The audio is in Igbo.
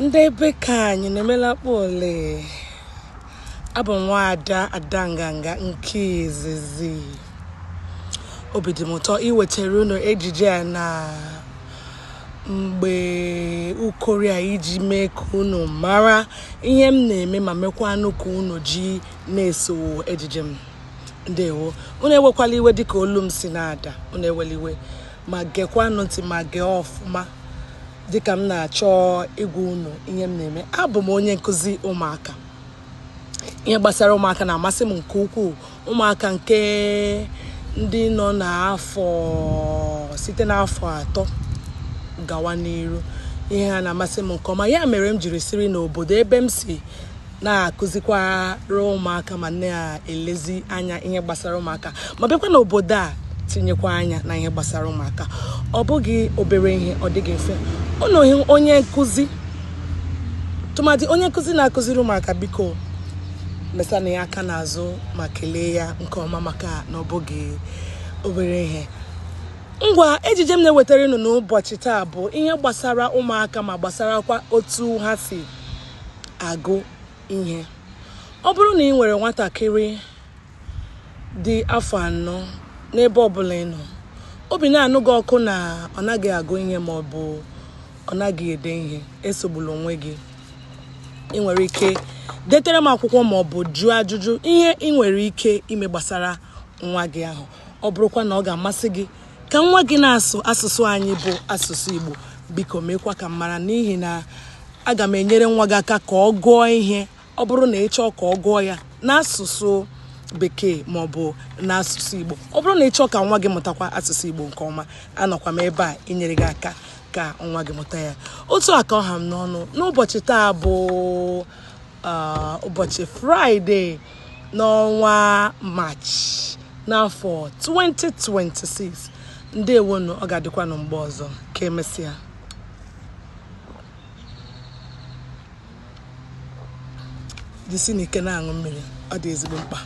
Ndị be ka anyị na-emela kpole abụ nwaada Adanganga nke izizi. Obi dị m ụtọ iwetara unu ejije a na mgbe ukoria iji mee ka unu mara ihe m na-eme ma mekwanụ ka unu ji na-eso ejije m. Ndewo. Unu ewekwala iwe dịka olu m si na-ada. Unu ewela iwe ma gekwanụ ntị ma gee ọfụma dịka m na-achọ ịgwa unu ihe m na-eme. Abụ m onye nkụzi ụmụaka. Ihe gbasara ụmụaka na-amasị m nke ukwuu. Ụmụaka nke ndị nọ n'afọ site n'afọ 3 gawa n'iru. Ihe ha na-amasị m nke ọma. Ya mere m jiri siri n'obodo ebe m si na-akụzikwara ụmụaka ma na-elezi anya ihe gbasara ụmụaka. Ma bịakwa n'obodo a tinyekwa anya na ihe gbasara ụmụaka. Ọ bụghị obere ihe, ọ dịghị mfe. Unu onye nkụzi tụmadị onye nkụzi na-akụziri ụmụaka, biko mesana ya aka n'azụ ma kelee ya nke ọma maka na ọ bụghị obere ihe. Ngwa ejije m na-ewetara unu n'ụbọchị taa bụ ihe gbasara ụmụaka ma gbasarakwa otu ha si agụ ihe. Ọ bụrụ na ị nwere nwatakịrị dị afọ 4 n'ebe ọbụla ị nọ, obi na-anụ gị ọkụ na ọ naghị agụ ihe ma ọ bụ ọ naghị ede ihe, esogbula onwe gị. Ị nwere ike detere m akwụkwọ ma ọ bụ jụọ ajụjụ ihe ị nwere ike ime gbasara nwa gị ahụ. Ọ bụrụkwa na ọ ga-amasị gị ka nwa gị na-asụ asụsụ anyị bụ asụsụ Igbo, biko meekwa ka m mara, n'ihi na aga m enyere nwa gị aka ka ọ gụọ ihe. Ọ bụrụ na ị chọọ ka ọ gụọ ya n'asụsụ Bekee ma ọ bụ n'asụsụ Igbo, ọ bụrụ na ị chọọ ka nwa gị mụtakwa asụsụ Igbo nke ọma, anọkwa m ebe a inyere gị aka ka nwa gị mụta ya. Otu aka ọha m n'ọnụ n'ụbọchị taa bụ ụbọchị Fraịde n'ọnwa Maachị n'afọ 2026. Ndewonu, ọ ga-adịkwanụ mgbe ọzọ. Ka emesịa. Jisi n'ike na-aṅụ mmiri, ọ dị ezigbo mkpa.